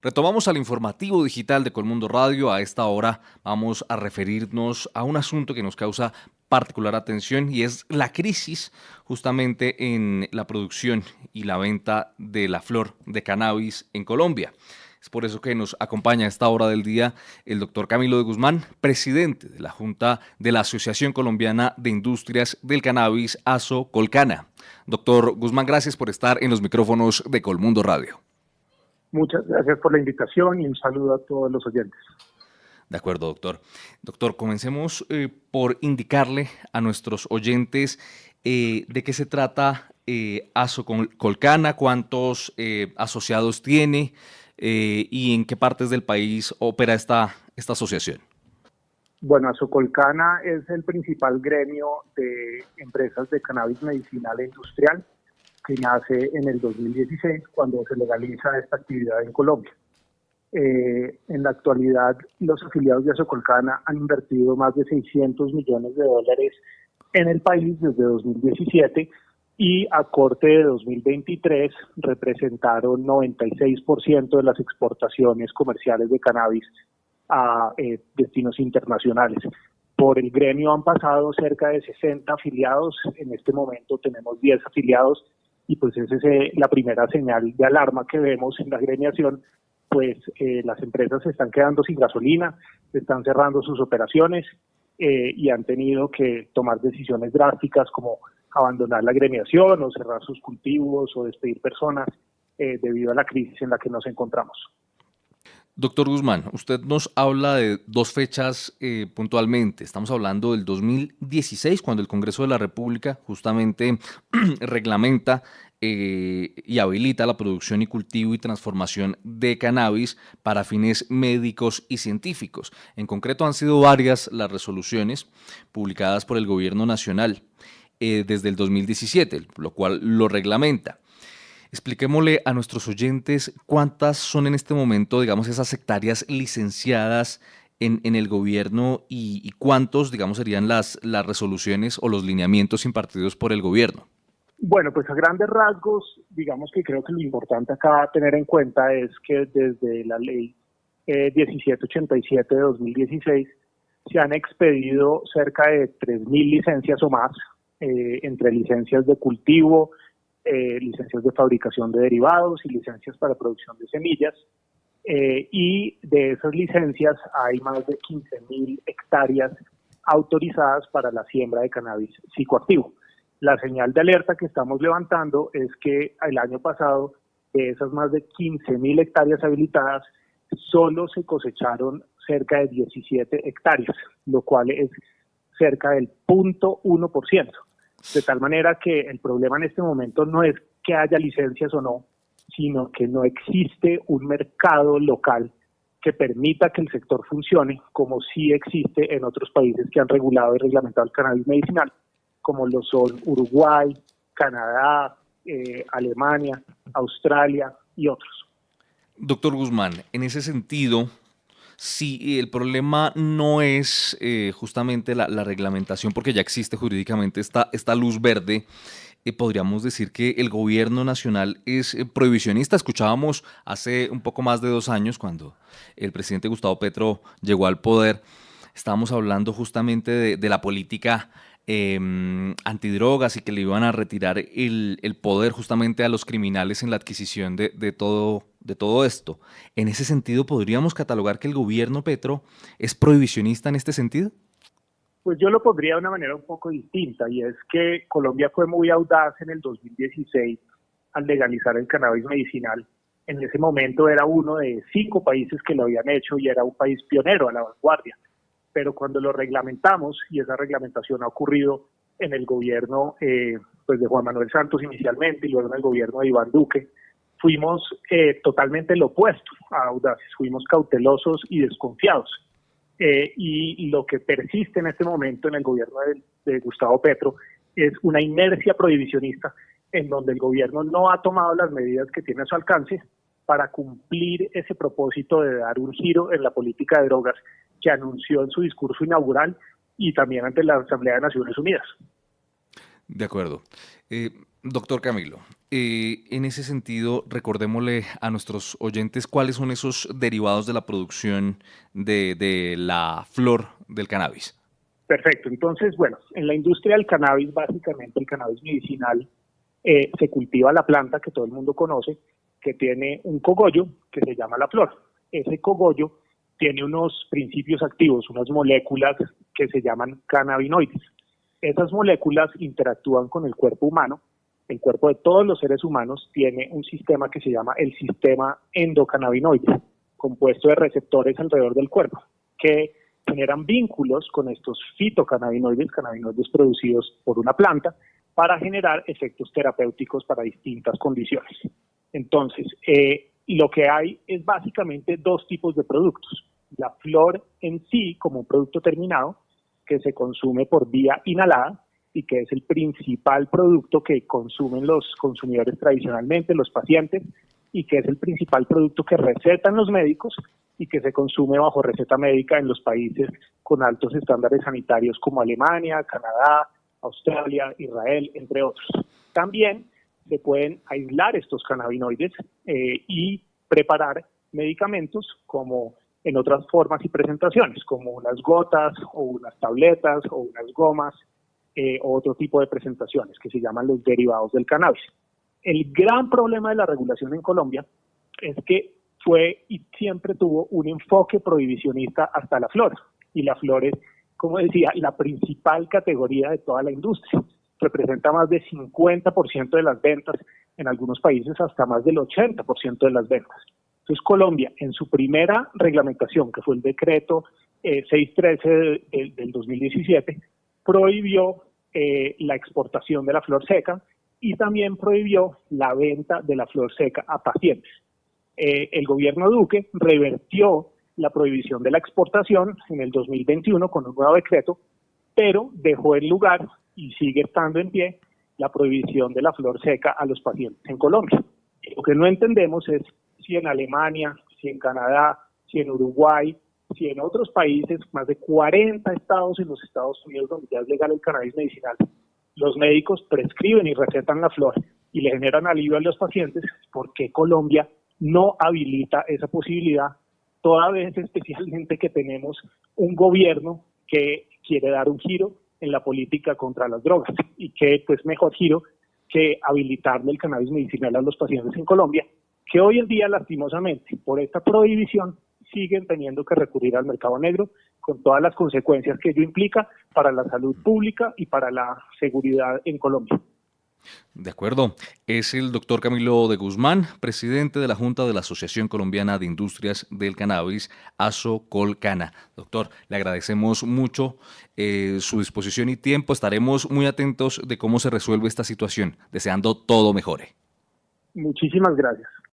Retomamos al informativo digital de Colmundo Radio. A esta hora vamos a referirnos a un asunto que nos causa particular atención y es la crisis justamente en la producción y la venta de la flor de cannabis en Colombia. Es por eso que nos acompaña a esta hora del día el doctor Camilo de Guzmán, presidente de la Junta de la Asociación Colombiana de Industrias del Cannabis, ASO-Colcana. Doctor Guzmán, gracias por estar en los micrófonos de Colmundo Radio. Muchas gracias por la invitación y un saludo a todos los oyentes. De acuerdo, doctor. Doctor, comencemos por indicarle a nuestros oyentes de qué se trata ASO-Colcana, cuántos asociados tiene y en qué partes del país opera esta asociación. Bueno, ASO-Colcana es el principal gremio de empresas de cannabis medicinal e industrial que nace en el 2016 cuando se legaliza esta actividad en Colombia. En la actualidad, los afiliados de ASO-Colcana han invertido más de 600 millones de dólares en el país desde 2017 y a corte de 2023 representaron 96% de las exportaciones comerciales de cannabis a destinos internacionales. Por el gremio han pasado cerca de 60 afiliados, en este momento tenemos 10 afiliados y pues esa es la primera señal de alarma que vemos en la gremiación, pues las empresas se están quedando sin gasolina, están cerrando sus operaciones y han tenido que tomar decisiones drásticas como abandonar la gremiación o cerrar sus cultivos o despedir personas debido a la crisis en la que nos encontramos. Doctor Guzmán, usted nos habla de dos fechas puntualmente. Estamos hablando del 2016, cuando el Congreso de la República justamente reglamenta y habilita la producción y cultivo y transformación de cannabis para fines médicos y científicos. En concreto, han sido varias las resoluciones publicadas por el Gobierno Nacional desde el 2017, lo cual lo reglamenta. Expliquémosle a nuestros oyentes cuántas son en este momento, digamos, esas hectáreas licenciadas en el gobierno y cuántos, digamos, serían las resoluciones o los lineamientos impartidos por el gobierno. Bueno, pues a grandes rasgos, digamos que creo que lo importante acá a tener en cuenta es que desde la ley 1787 de 2016 se han expedido cerca de 3.000 licencias o más, entre licencias de cultivo, licencias de fabricación de derivados y licencias para producción de semillas. Y de esas licencias hay más de 15.000 hectáreas autorizadas para la siembra de cannabis psicoactivo. La señal de alerta que estamos levantando es que el año pasado, de esas más de 15.000 hectáreas habilitadas, solo se cosecharon cerca de 17 hectáreas, lo cual es cerca del 0.1%. De tal manera que el problema en este momento no es que haya licencias o no, sino que no existe un mercado local que permita que el sector funcione como sí existe en otros países que han regulado y reglamentado el cannabis medicinal, como lo son Uruguay, Canadá, Alemania, Australia y otros. Doctor Guzmán, en ese sentido, si el problema no es justamente la reglamentación, porque ya existe jurídicamente esta luz verde, podríamos decir que el gobierno nacional es prohibicionista. Escuchábamos hace un poco más de 2 años, cuando el presidente Gustavo Petro llegó al poder, estábamos hablando justamente de la política antidrogas y que le iban a retirar el poder justamente a los criminales en la adquisición de todo esto. En ese sentido, ¿podríamos catalogar que el gobierno Petro es prohibicionista en este sentido? Pues yo lo pondría de una manera un poco distinta, y es que Colombia fue muy audaz en el 2016 al legalizar el cannabis medicinal. En ese momento era uno de 5 países que lo habían hecho y era un país pionero, a la vanguardia. Pero cuando lo reglamentamos, y esa reglamentación ha ocurrido en el gobierno pues de Juan Manuel Santos inicialmente y luego en el gobierno de Iván Duque, fuimos totalmente lo opuesto a audaces, fuimos cautelosos y desconfiados. Y lo que persiste en este momento en el gobierno de Gustavo Petro es una inercia prohibicionista en donde el gobierno no ha tomado las medidas que tiene a su alcance para cumplir ese propósito de dar un giro en la política de drogas que anunció en su discurso inaugural y también ante la Asamblea de Naciones Unidas. De acuerdo. Doctor Camilo, En ese sentido, recordémosle a nuestros oyentes cuáles son esos derivados de la producción de la flor del cannabis. Perfecto. Entonces, bueno, en la industria del cannabis, básicamente el cannabis medicinal se cultiva la planta que todo el mundo conoce, que tiene un cogollo que se llama la flor. Ese cogollo tiene unos principios activos, unas moléculas que se llaman cannabinoides. Esas moléculas interactúan con el cuerpo humano. El cuerpo de todos los seres humanos tiene un sistema que se llama el sistema endocannabinoide, compuesto de receptores alrededor del cuerpo, que generan vínculos con estos fitocannabinoides, cannabinoides producidos por una planta, para generar efectos terapéuticos para distintas condiciones. Entonces, lo que hay es básicamente dos tipos de productos. La flor en sí, como un producto terminado, que se consume por vía inhalada y que es el principal producto que consumen los consumidores tradicionalmente, los pacientes, y que es el principal producto que recetan los médicos y que se consume bajo receta médica en los países con altos estándares sanitarios como Alemania, Canadá, Australia, Israel, entre otros. También se pueden aislar estos cannabinoides y preparar medicamentos como en otras formas y presentaciones, como unas gotas o unas tabletas o unas gomas o otro tipo de presentaciones que se llaman los derivados del cannabis. El gran problema de la regulación en Colombia es que fue y siempre tuvo un enfoque prohibicionista hasta la flor. Y la flor es, como decía, la principal categoría de toda la industria. Representa más del 50% de las ventas, en algunos países hasta más del 80% de las ventas. Entonces Colombia, en su primera reglamentación, que fue el decreto 613 del 2017, prohibió la exportación de la flor seca y también prohibió la venta de la flor seca a pacientes. El gobierno Duque revertió la prohibición de la exportación en el 2021 con un nuevo decreto, pero dejó en lugar y sigue estando en pie la prohibición de la flor seca a los pacientes en Colombia. Lo que no entendemos es si en Alemania, si en Canadá, si en Uruguay, si en otros países, más de 40 estados en los Estados Unidos donde ya es legal el cannabis medicinal, los médicos prescriben y recetan la flor y le generan alivio a los pacientes, ¿por qué Colombia no habilita esa posibilidad? Toda vez especialmente que tenemos un gobierno que quiere dar un giro en la política contra las drogas y que pues mejor giro que habilitarle el cannabis medicinal a los pacientes en Colombia, que hoy en día lastimosamente por esta prohibición siguen teniendo que recurrir al mercado negro con todas las consecuencias que ello implica para la salud pública y para la seguridad en Colombia. De acuerdo. Es el doctor Camilo de Guzmán, presidente de la Junta de la Asociación Colombiana de Industrias del Cannabis, ASOCOLCANA. Doctor, le agradecemos mucho su disposición y tiempo. Estaremos muy atentos de cómo se resuelve esta situación, deseando todo mejore. Muchísimas gracias.